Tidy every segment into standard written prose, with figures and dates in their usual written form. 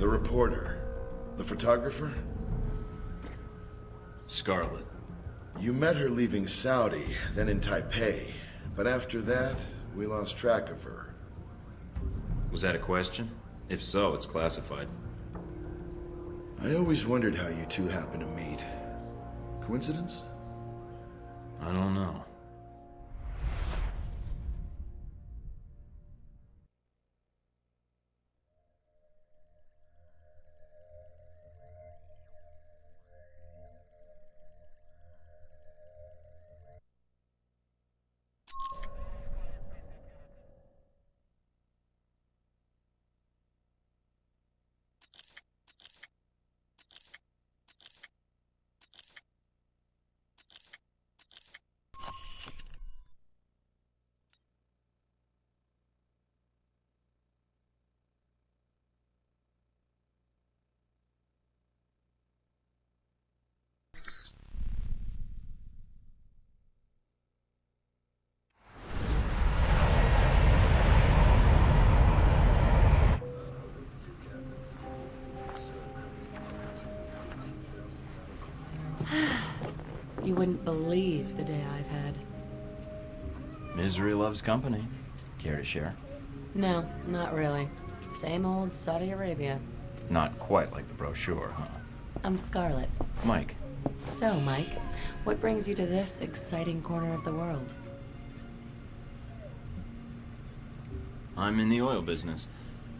The reporter. The photographer? Scarlet. You met her leaving Saudi, then in Taipei. But after that, we lost track of her. Was that a question? If so, it's classified. I always wondered how you two happened to meet. Coincidence? I don't know. You wouldn't believe the day I've had. Misery loves company. Care to share? No, not really. Same old Saudi Arabia. Not quite like the brochure, huh? I'm Scarlet. Mike. So, Mike, what brings you to this exciting corner of the world? I'm in the oil business.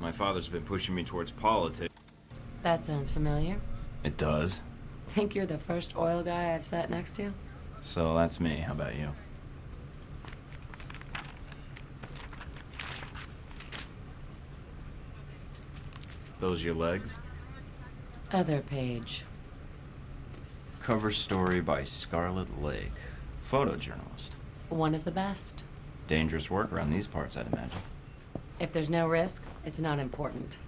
My father's been pushing me towards politics. That sounds familiar. It does. Think you're the first oil guy I've sat next to? So that's me. How about you? Those your legs? Other page. Cover story by Scarlet Lake. Photojournalist. One of the best. Dangerous work around these parts, I'd imagine. If there's no risk, it's not important.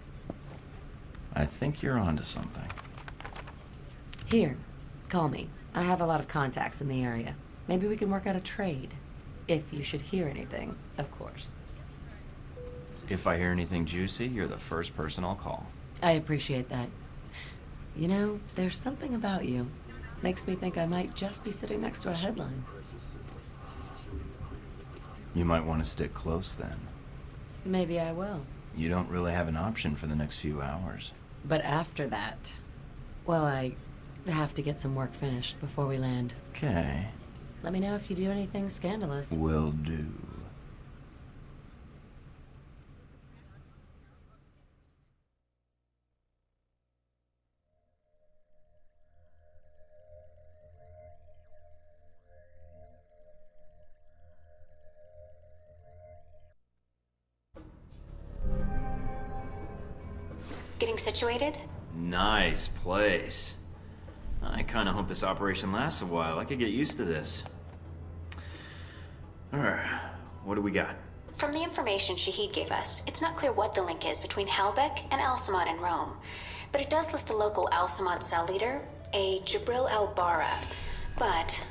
I think you're onto something. Here, call me. I have a lot of contacts in the area. Maybe we can work out a trade. If you should hear anything, of course. If I hear anything juicy, you're the first person I'll call. I appreciate that. You know, there's something about you. Makes me think I might just be sitting next to a headline. You might want to stick close then. Maybe I will. You don't really have an option for the next few hours. But after that, well, I have to get some work finished before we land. Okay. Let me know if you do anything scandalous. Will do. Getting situated? Nice place. I kind of hope this operation lasts a while. I could get used to this. Alright, what do we got? From the information Shahid gave us, it's not clear what the link is between Halbech and Al-Samad in Rome. But it does list the local Al-Samad cell leader, a Jibril al-Bara. But...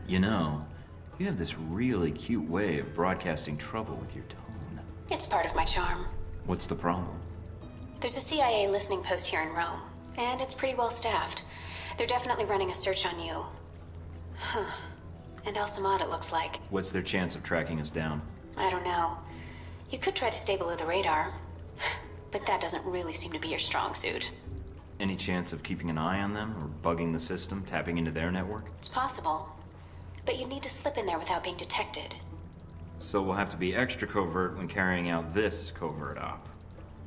You know, you have this really cute way of broadcasting trouble with your tone. it's part of my charm. What's the problem? There's a CIA listening post here in Rome, and it's pretty well staffed. They're definitely running a search on you. Huh. And Al-Samad, it looks like. What's their chance of tracking us down? I don't know. You could try to stay below the radar, but that doesn't really seem to be your strong suit. Any chance of keeping an eye on them, or bugging the system, tapping into their network? It's possible, but you'd need to slip in there without being detected. So we'll have to be extra covert when carrying out this covert op,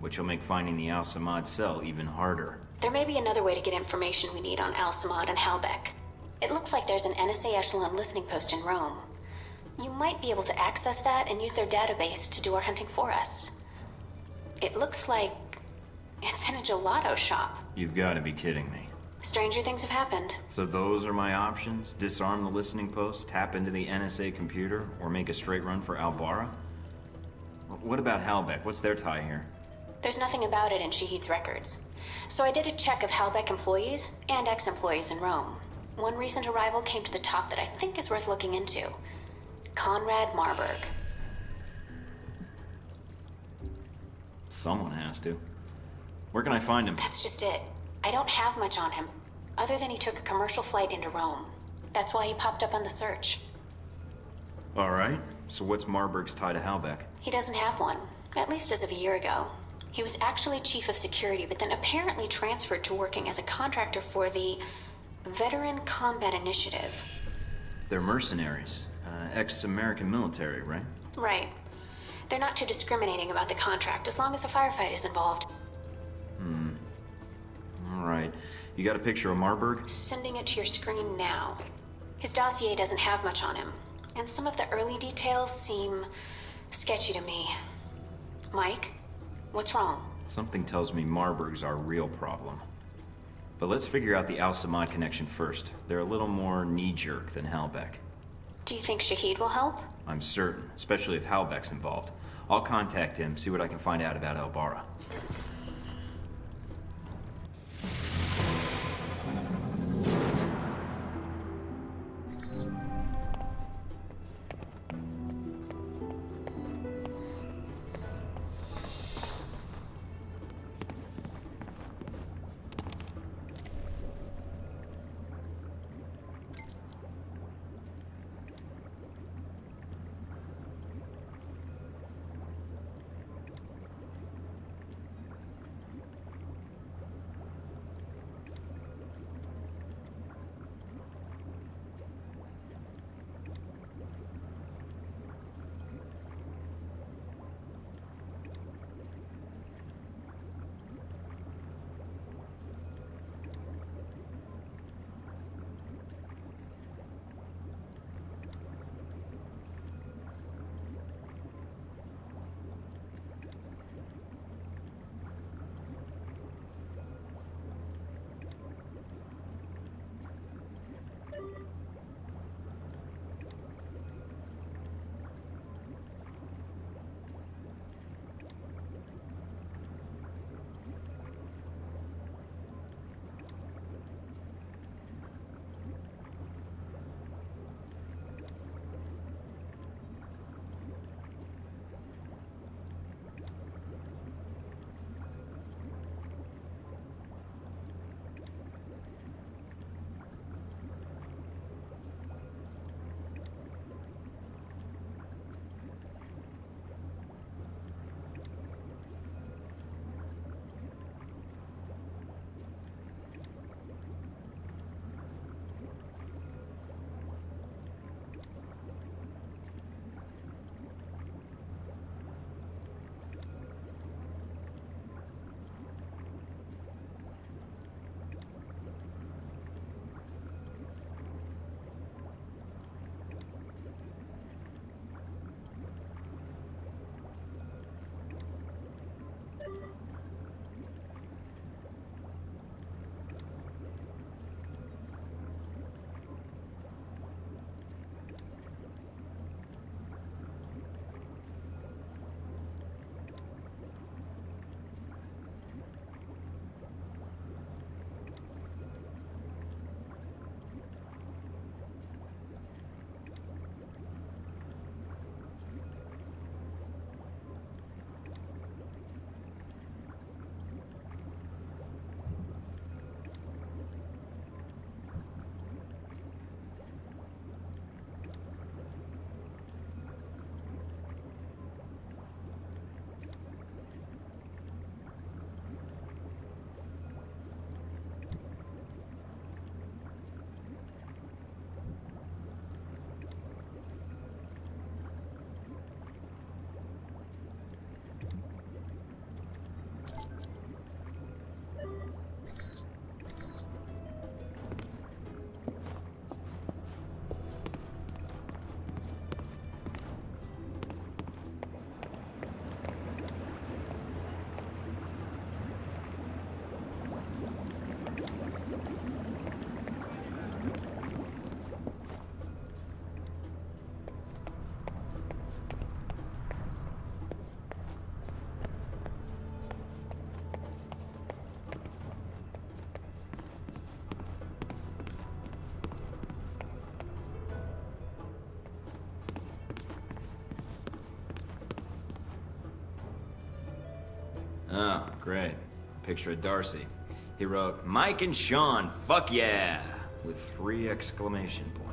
which will make finding the Al-Samad cell even harder. There may be another way to get information we need on Al-Samad and Halbech. It looks like there's an NSA Echelon listening post in Rome. You might be able to access that and use their database to do our hunting for us. It looks like it's in a gelato shop. You've got to be kidding me. Stranger things have happened. So those are my options? Disarm the listening post, tap into the NSA computer, or make a straight run for Al-Bara? What about Halbech? What's their tie here? There's nothing about it in Shahid's records. So I did a check of Halbech employees and ex-employees in Rome. One recent arrival came to the top that I think is worth looking into. Conrad Marburg. Someone has to. Where can I find him? That's just it. I don't have much on him, other than he took a commercial flight into Rome. That's why he popped up on the search. All right. So what's Marburg's tie to Halbeck? He doesn't have one, at least as of a year ago. He was actually chief of security, but then apparently transferred to working as a contractor for the Veteran Combat Initiative. They're mercenaries. Ex-American military, right? Right. They're not too discriminating about the contract, as long as a firefight is involved. All right. You got a picture of Marburg? Sending it to your screen now. His dossier doesn't have much on him, and some of the early details seem sketchy to me. Mike, what's wrong? Something tells me Marburg's our real problem. But let's figure out the Al-Samad connection first. They're a little more knee-jerk than Halbeck. Do you think Shahid will help? I'm certain, especially if Halbeck's involved. I'll contact him, see what I can find out about Al-Bara. Oh, great. picture of Darcy. He wrote, Mike and Sean, fuck yeah! With 3 exclamation points.